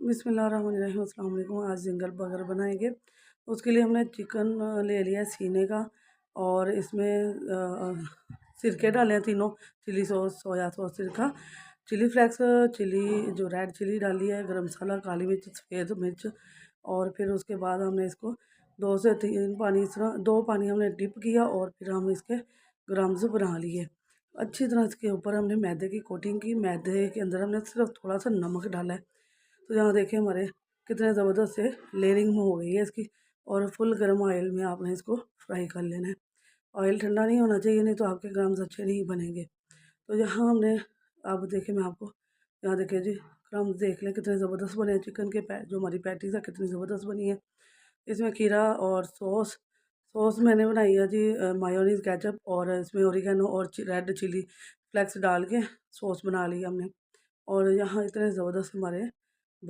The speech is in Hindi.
बिस्मिल्लाहिर्रहमानिर्रहीम। अस्सलाम वालेकुम। आज जिंगल बर्गर बनाएंगे। उसके लिए हमने चिकन ले लिया सीने का, और इसमें सिरके डाले हैं तीनों, चिली सॉस, सोया सॉस, सिरका, चिली फ्लेक्स, चिली जो रेड चिली डाली है, गरम मसाला, काली मिर्च, सफ़ेद मिर्च। और फिर उसके बाद हमने इसको 2 से 3 पानी, इस तरह 2 पानी हमने डिप किया, और फिर हम इसके ग्राम्स बना लिए। अच्छी तरह इसके ऊपर हमने मैदे की कोटिंग की। मैदे के अंदर हमने सिर्फ थोड़ा सा नमक डाला है। तो यहाँ देखिए हमारे कितने ज़बरदस्त से लेयरिंग हो गई है इसकी। और फुल गर्म ऑयल में आपने इसको फ्राई कर लेना है। ऑयल ठंडा नहीं होना चाहिए, नहीं तो आपके ग्राम्स अच्छे नहीं बनेंगे। तो यहाँ हमने, अब देखिए मैं आपको, यहाँ देखिए जी, ग्राम्स देख लें कितने ज़बरदस्त बने हैं चिकन के। जो हमारी पैटीज़ है कितनी ज़बरदस्त बनी है। इसमें खीरा और सॉस, मैंने बनाई है जी, मायोनीज़, केचप, और इसमें ओरिगेनो और रेड चिली फ्लेक्स डाल के सॉस बना ली हमने। और यहाँ इतने ज़बरदस्त हमारे